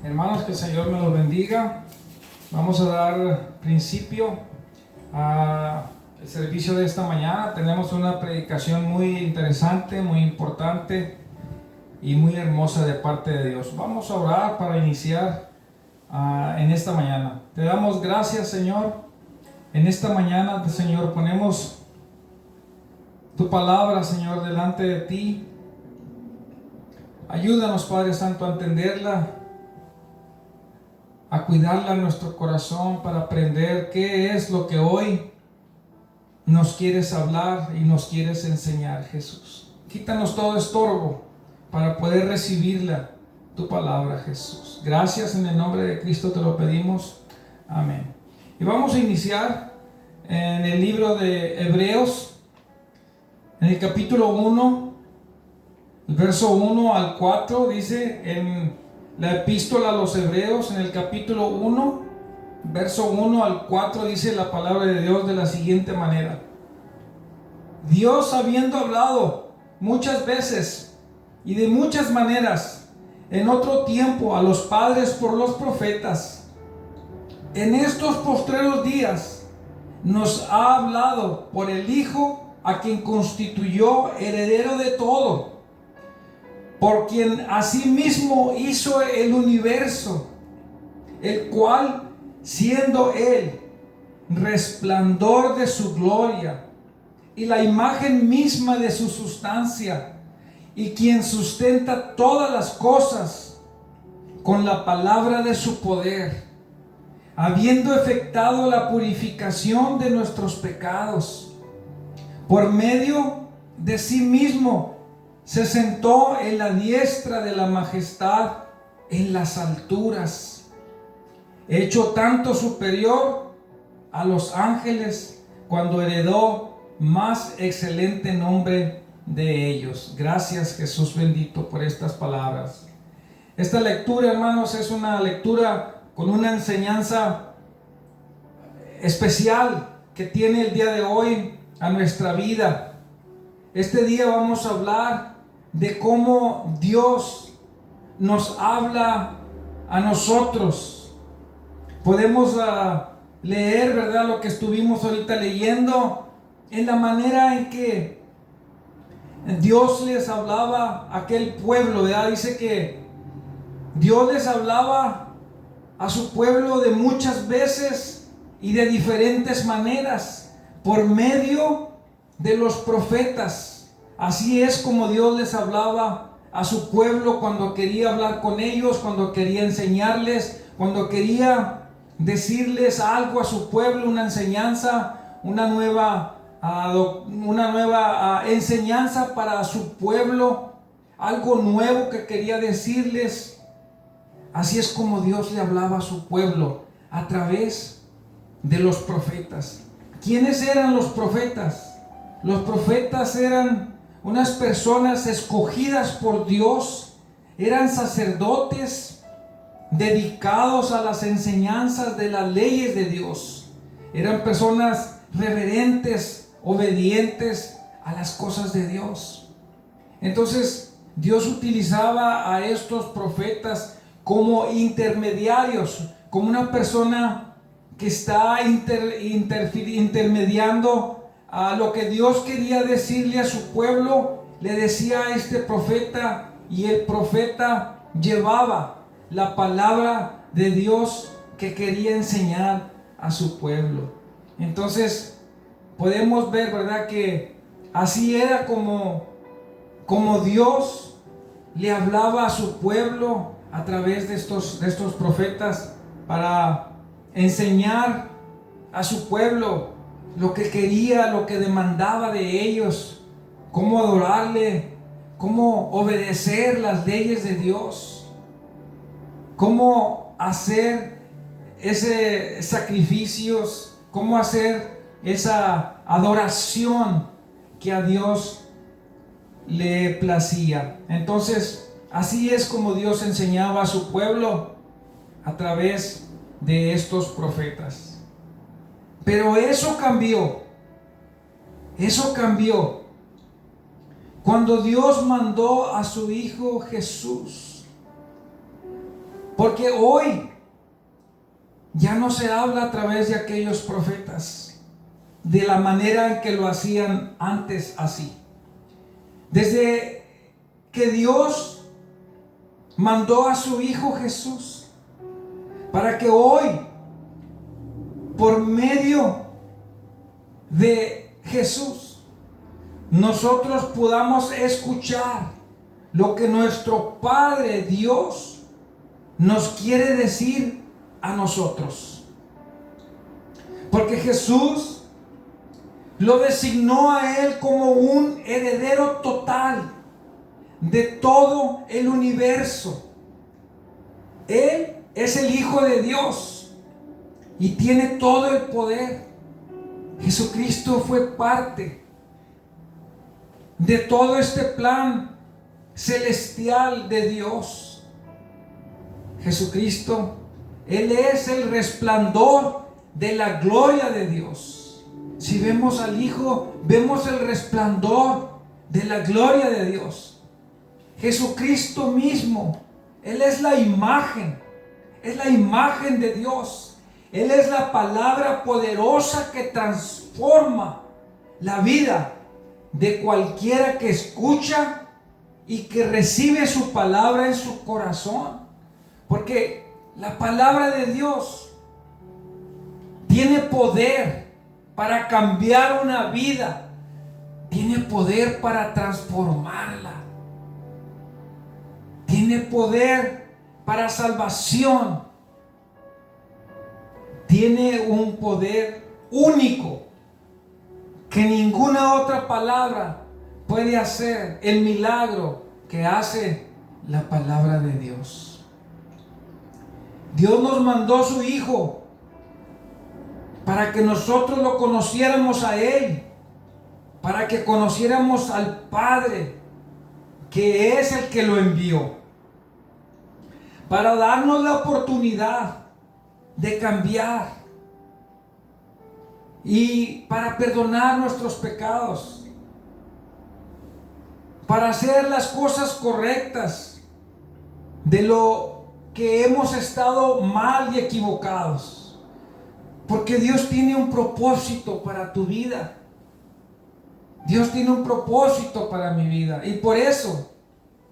Hermanos, que el Señor me los bendiga. Vamos a dar principio al servicio de esta mañana. Tenemos una predicación muy interesante, muy importante y muy hermosa de parte de Dios. Vamos a orar para iniciar en esta mañana. Te damos gracias, Señor. En esta mañana, Señor, ponemos tu palabra, Señor, delante de ti. Ayúdanos, Padre Santo, a entenderla, a cuidarla en nuestro corazón para aprender qué es lo que hoy nos quieres hablar y nos quieres enseñar, Jesús. Quítanos todo estorbo para poder recibirla, tu palabra, Jesús. Gracias, en el nombre de Cristo te lo pedimos. Amén. Y vamos a iniciar en el libro de Hebreos, en el capítulo 1, el verso 1 al 4, dice en la epístola a los Hebreos, en el capítulo 1, verso 1 al 4, dice la palabra de Dios de la siguiente manera: Dios, habiendo hablado muchas veces y de muchas maneras en otro tiempo a los padres por los profetas, en estos postreros días nos ha hablado por el Hijo, a quien constituyó heredero de todo, por quien asimismo hizo el universo, el cual, siendo Él resplandor de su gloria y la imagen misma de su sustancia, y quien sustenta todas las cosas con la palabra de su poder, habiendo efectuado la purificación de nuestros pecados, por medio de sí mismo se sentó en la diestra de la majestad en las alturas, hecho tanto superior a los ángeles, cuando heredó más excelente nombre de ellos. Gracias, Jesús bendito, por estas palabras. Esta lectura, hermanos, es una lectura con una enseñanza especial que tiene el día de hoy a nuestra vida. Este día vamos a hablar de cómo Dios nos habla a nosotros. Podemos leer, ¿verdad?, lo que estuvimos ahorita leyendo, en la manera en que Dios les hablaba a aquel pueblo, ¿verdad? Dice que Dios les hablaba a su pueblo de muchas veces y de diferentes maneras, por medio de los profetas. Así es como Dios les hablaba a su pueblo cuando quería hablar con ellos, cuando quería enseñarles, cuando quería decirles algo a su pueblo, una enseñanza, una nueva enseñanza para su pueblo, algo nuevo que quería decirles. Así es como Dios le hablaba a su pueblo, a través de los profetas. ¿Quiénes eran los profetas? Los profetas eran unas personas escogidas por Dios, eran sacerdotes dedicados a las enseñanzas de las leyes de Dios, eran personas reverentes, obedientes a las cosas de Dios. Entonces Dios utilizaba a estos profetas como intermediarios, como una persona que está intermediando a lo que Dios quería decirle a su pueblo. Le decía a este profeta, y el profeta llevaba la palabra de Dios que quería enseñar a su pueblo. Entonces podemos ver, ¿verdad?, que así era como Dios le hablaba a su pueblo a través de estos profetas, para enseñar a su pueblo lo que quería, lo que demandaba de ellos, cómo adorarle, cómo obedecer las leyes de Dios, cómo hacer ese sacrificios, cómo hacer esa adoración que a Dios le placía. Entonces, así es como Dios enseñaba a su pueblo a través de estos profetas. Pero eso cambió cuando Dios mandó a su Hijo Jesús. Porque hoy ya no se habla a través de aquellos profetas de la manera en que lo hacían antes así. Desde que Dios mandó a su Hijo Jesús para que hoy, por medio de Jesús, nosotros podamos escuchar lo que nuestro Padre Dios nos quiere decir a nosotros. Porque Jesús lo designó a Él como un heredero total de todo el universo. Él es el Hijo de Dios y tiene todo el poder. Jesucristo fue parte de todo este plan celestial de Dios. Jesucristo, Él es el resplandor de la gloria de Dios. Si vemos al Hijo, vemos el resplandor de la gloria de Dios. Jesucristo mismo, Él es la imagen de Dios. Él es la palabra poderosa que transforma la vida de cualquiera que escucha y que recibe su palabra en su corazón. Porque la palabra de Dios tiene poder para cambiar una vida, tiene poder para transformarla, tiene poder para salvación, tiene un poder único que ninguna otra palabra puede hacer el milagro que hace la palabra de Dios. Dios nos mandó a su Hijo para que nosotros lo conociéramos a Él, para que conociéramos al Padre, que es el que lo envió, para darnos la oportunidad de cambiar y para perdonar nuestros pecados, para hacer las cosas correctas de lo que hemos estado mal y equivocados. Porque Dios tiene un propósito para tu vida. Dios tiene un propósito para mi vida. Y por eso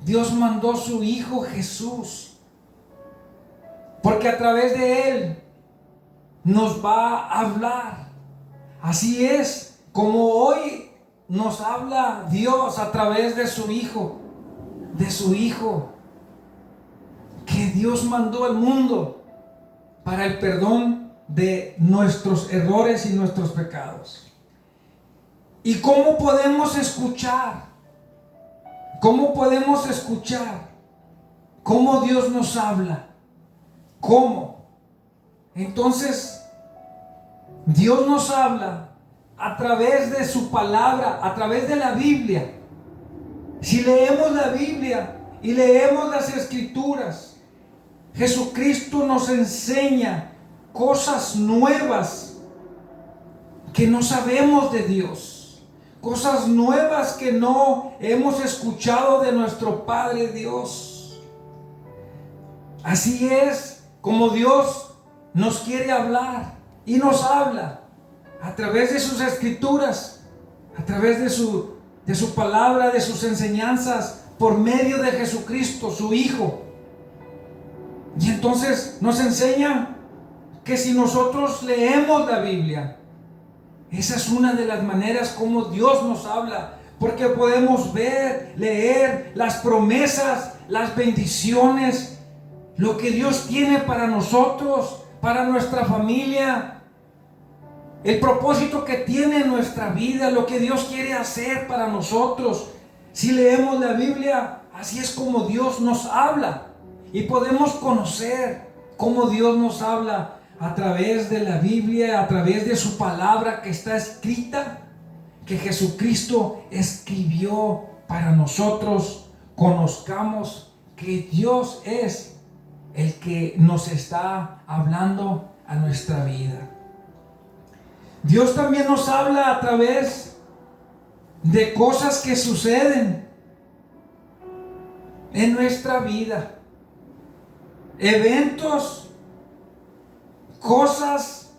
Dios mandó a su Hijo Jesús. Porque a través de Él nos va a hablar. Así es como hoy nos habla Dios a través de su Hijo. De su Hijo. Que Dios mandó al mundo para el perdón de nuestros errores y nuestros pecados. ¿Y cómo podemos escuchar? ¿Cómo podemos escuchar cómo Dios nos habla? ¿Cómo? Entonces, Dios nos habla a través de su palabra, a través de la Biblia. Si leemos la Biblia y leemos las Escrituras, Jesucristo nos enseña cosas nuevas que no sabemos de Dios, cosas nuevas que no hemos escuchado de nuestro Padre Dios. Así es como Dios nos quiere hablar y nos habla a través de sus Escrituras, a través de su palabra, de sus enseñanzas, por medio de Jesucristo, su Hijo. Y entonces nos enseña que si nosotros leemos la Biblia, esa es una de las maneras como Dios nos habla, porque podemos ver, leer las promesas, las bendiciones, lo que Dios tiene para nosotros, para nuestra familia, el propósito que tiene en nuestra vida, lo que Dios quiere hacer para nosotros. Si leemos la Biblia, así es como Dios nos habla, y podemos conocer cómo Dios nos habla a través de la Biblia, a través de su palabra que está escrita, que Jesucristo escribió para nosotros. Conozcamos que Dios es el que nos está hablando a nuestra vida. Dios también nos habla a través de cosas que suceden en nuestra vida. eventos, cosas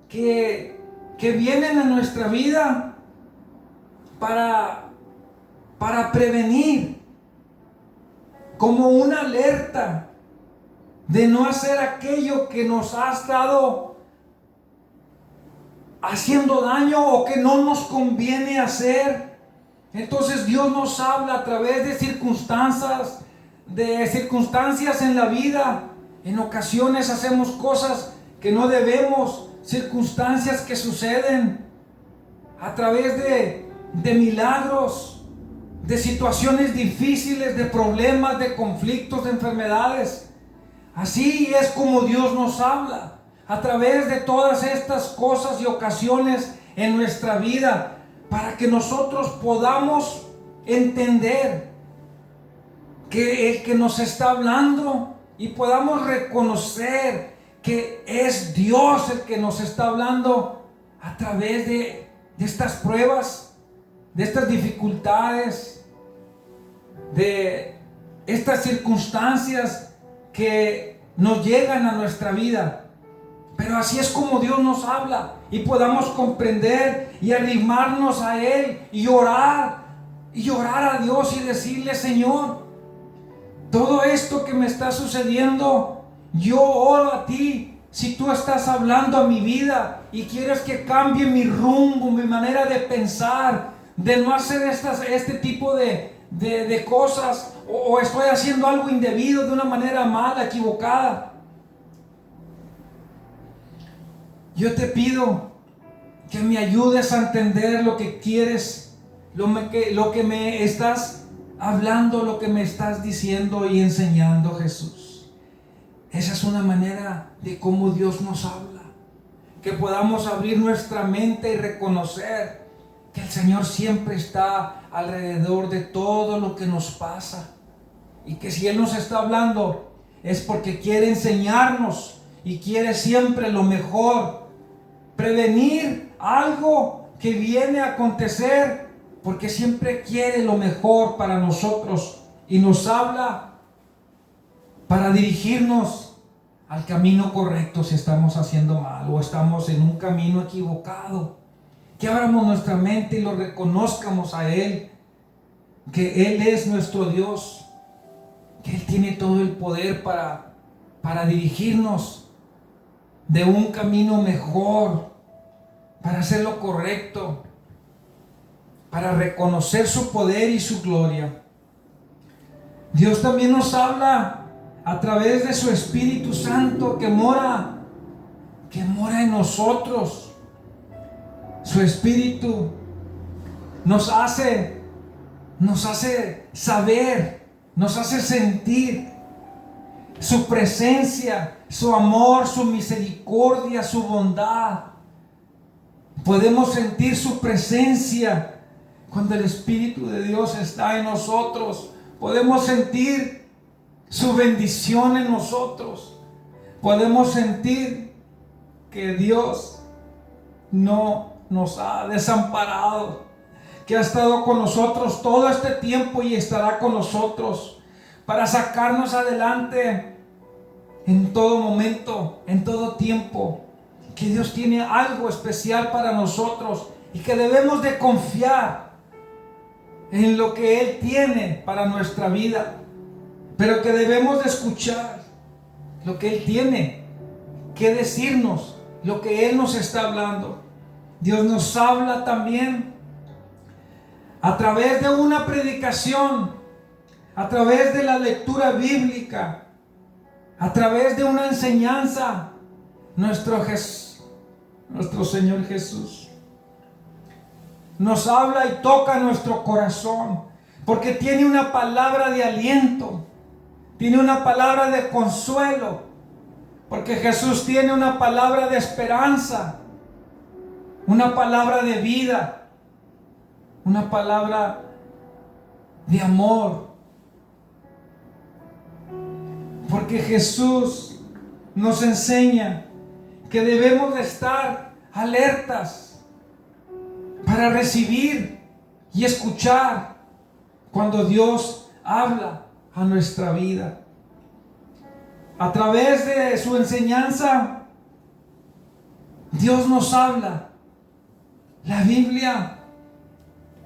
que vienen a nuestra vida para prevenir, como una alerta de no hacer aquello que nos ha estado haciendo daño o que no nos conviene hacer. Entonces Dios nos habla a través de circunstancias en la vida. En ocasiones hacemos cosas que no debemos, circunstancias que suceden a través de milagros, de situaciones difíciles, de problemas, de conflictos, de enfermedades. Así es como Dios nos habla, a través de todas estas cosas y ocasiones en nuestra vida, para que nosotros podamos entender que el que nos está hablando y podamos reconocer que es Dios el que nos está hablando a través de estas pruebas, de estas dificultades, de estas circunstancias que nos llegan a nuestra vida. Pero así es como Dios nos habla, y podamos comprender y arrimarnos a Él y orar a Dios y decirle: Señor, todo esto que me está sucediendo, yo oro a ti. Si tú estás hablando a mi vida y quieres que cambie mi rumbo, mi manera de pensar, de no hacer este tipo de cosas, o estoy haciendo algo indebido de una manera mala, equivocada, yo te pido que me ayudes a entender lo que quieres, lo que me estás hablando, lo que me estás diciendo y enseñando, Jesús. Esa es una manera de cómo Dios nos habla. Que podamos abrir nuestra mente y reconocer que el Señor siempre está alrededor de todo lo que nos pasa. Y que si Él nos está hablando es porque quiere enseñarnos y quiere siempre lo mejor. Prevenir algo que viene a acontecer, porque siempre quiere lo mejor para nosotros y nos habla para dirigirnos al camino correcto si estamos haciendo mal o estamos en un camino equivocado. Que abramos nuestra mente y lo reconozcamos a Él, que Él es nuestro Dios, que Él tiene todo el poder para dirigirnos de un camino mejor, para hacer lo correcto, para reconocer su poder y su gloria. Dios también nos habla a través de su Espíritu Santo que mora en nosotros. Su Espíritu nos hace saber, nos hace sentir su presencia, su amor, su misericordia, su bondad. Podemos sentir su presencia cuando el Espíritu de Dios está en nosotros. Podemos sentir su bendición en nosotros. Podemos sentir que Dios no nos ha desamparado, que ha estado con nosotros todo este tiempo y estará con nosotros para sacarnos adelante en todo momento, en todo tiempo. Que Dios tiene algo especial para nosotros y que debemos de confiar en lo que Él tiene para nuestra vida, pero que debemos de escuchar lo que Él tiene que decirnos, lo que Él nos está hablando. Dios nos habla también a través de una predicación, a través de la lectura bíblica, a través de una enseñanza. Nuestro Señor Jesús nos habla y toca nuestro corazón, porque tiene una palabra de aliento, tiene una palabra de consuelo, porque Jesús tiene una palabra de esperanza, una palabra de vida, una palabra de amor. Porque Jesús nos enseña que debemos de estar alertas para recibir y escuchar cuando Dios habla a nuestra vida. A través de su enseñanza, Dios nos habla. La Biblia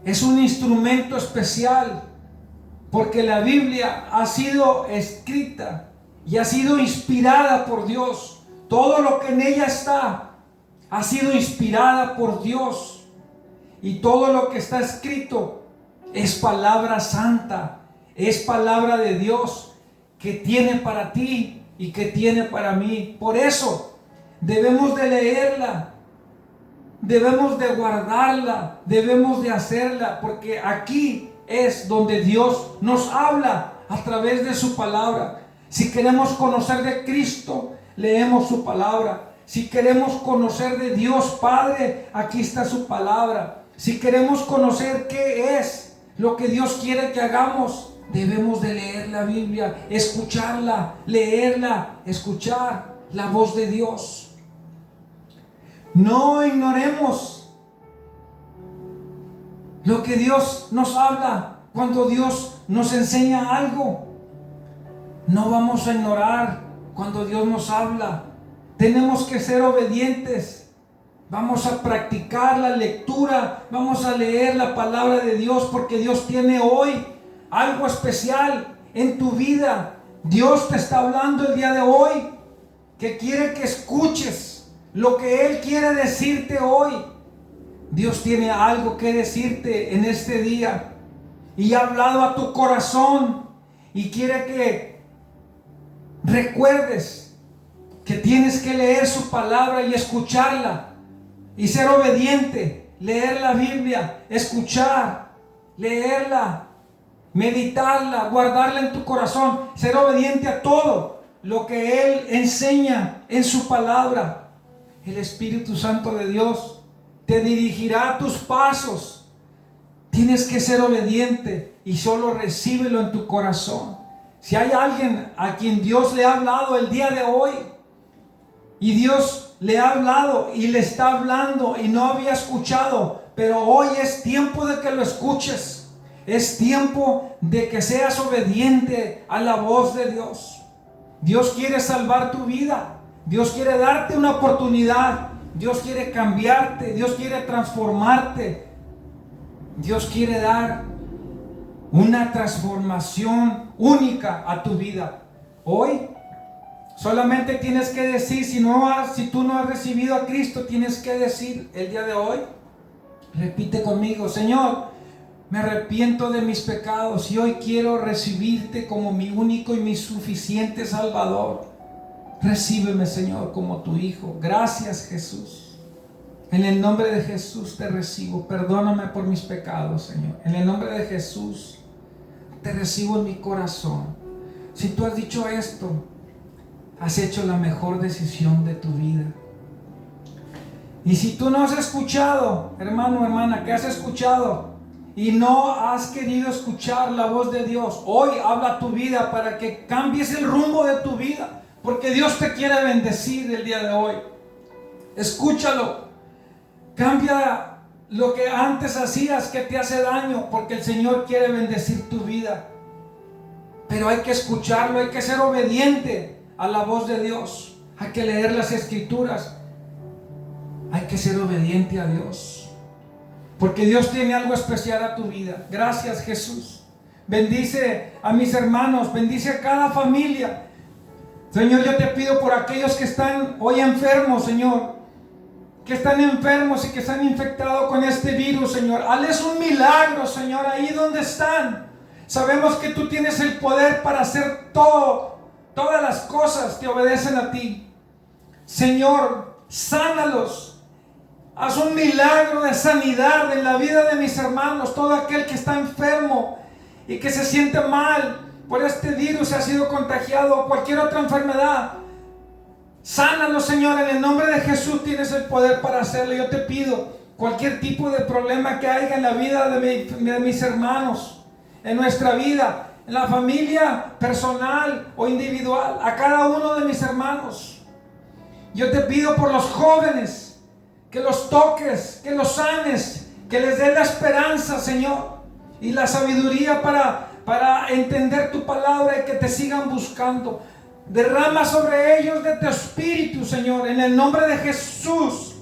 es un instrumento especial porque la Biblia ha sido escrita y ha sido inspirada por Dios. Todo lo que en ella está ha sido inspirada por Dios. Y todo lo que está escrito es palabra santa, es palabra de Dios que tiene para ti y que tiene para mí. Por eso debemos de leerla, debemos de guardarla, debemos de hacerla, porque aquí es donde Dios nos habla a través de su palabra. Si queremos conocer de Cristo, leemos su palabra. Si queremos conocer de Dios Padre, aquí está su palabra. Si queremos conocer qué es lo que Dios quiere que hagamos, debemos de leer la Biblia, escucharla, leerla, escuchar la voz de Dios. No ignoremos lo que Dios nos habla. Cuando Dios nos enseña algo, no vamos a ignorar cuando Dios nos habla. Tenemos que ser obedientes. Vamos a practicar la lectura, vamos a leer la palabra de Dios, porque Dios tiene hoy algo especial en tu vida. Dios te está hablando el día de hoy, que quiere que escuches lo que Él quiere decirte hoy. Dios tiene algo que decirte en este día y ha hablado a tu corazón y quiere que recuerdes que tienes que leer su palabra y escucharla. Y ser obediente, leer la Biblia, escuchar, leerla, meditarla, guardarla en tu corazón, ser obediente a todo lo que Él enseña en su palabra. El Espíritu Santo de Dios te dirigirá tus pasos. Tienes que ser obediente y solo recíbelo en tu corazón. Si hay alguien a quien Dios le ha hablado el día de hoy, y Dios le ha hablado y le está hablando y no había escuchado, pero hoy es tiempo de que lo escuches. Es tiempo de que seas obediente a la voz de Dios. Dios quiere salvar tu vida. Dios quiere darte una oportunidad. Dios quiere cambiarte. Dios quiere transformarte. Dios quiere dar una transformación única a tu vida. Hoy solamente tienes que decir, si tú no has recibido a Cristo, tienes que decir el día de hoy, repite conmigo: Señor, me arrepiento de mis pecados y hoy quiero recibirte como mi único y mi suficiente Salvador. Recíbeme, Señor, como tu Hijo. Gracias, Jesús. En el nombre de Jesús te recibo. Perdóname por mis pecados, Señor. En el nombre de Jesús te recibo en mi corazón. Si tú has dicho esto, has hecho la mejor decisión de tu vida. Y si tú no has escuchado, hermano, hermana, que has escuchado y no has querido escuchar la voz de Dios, hoy habla tu vida para que cambies el rumbo de tu vida, porque Dios te quiere bendecir el día de hoy. Escúchalo. Cambia lo que antes hacías que te hace daño, porque el Señor quiere bendecir tu vida. Pero hay que escucharlo, hay que ser obediente a la voz de Dios. Hay que leer las Escrituras. Hay que ser obediente a Dios, porque Dios tiene algo especial a tu vida. Gracias, Jesús. Bendice a mis hermanos, bendice a cada familia. Señor, yo te pido por aquellos que están hoy enfermos, Señor, que están enfermos y que están infectados con este virus, Señor. Hazles un milagro, Señor, ahí donde están. Sabemos que tú tienes el poder para hacer todo. Todas las cosas te obedecen a ti. Señor, sánalos. Haz un milagro de sanidad en la vida de mis hermanos. Todo aquel que está enfermo y que se siente mal por este virus, ha sido contagiado o cualquier otra enfermedad, sánalos, Señor, en el nombre de Jesús. Tienes el poder para hacerlo. Yo te pido, cualquier tipo de problema que haya en la vida de mis hermanos, en nuestra vida, en la familia personal o individual, a cada uno de mis hermanos, yo te pido por los jóvenes, que los toques, que los sanes, que les des la esperanza, Señor, y la sabiduría para entender tu palabra y que te sigan buscando. Derrama sobre ellos de tu Espíritu, Señor, en el nombre de Jesús.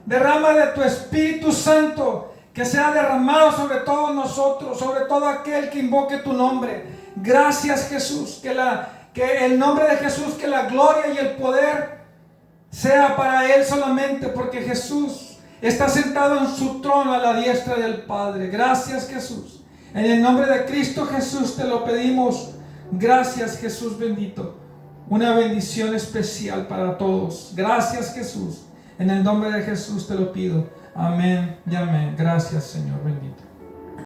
Derrama de tu Espíritu Santo, que sea derramado sobre todos nosotros, sobre todo aquel que invoque tu nombre. Gracias, Jesús, que el nombre de Jesús, que la gloria y el poder sea para Él solamente, porque Jesús está sentado en su trono a la diestra del Padre. Gracias, Jesús. En el nombre de Cristo Jesús te lo pedimos. Gracias, Jesús bendito. Una bendición especial para todos. Gracias, Jesús. En el nombre de Jesús te lo pido. Amén y amén. Gracias, Señor bendito.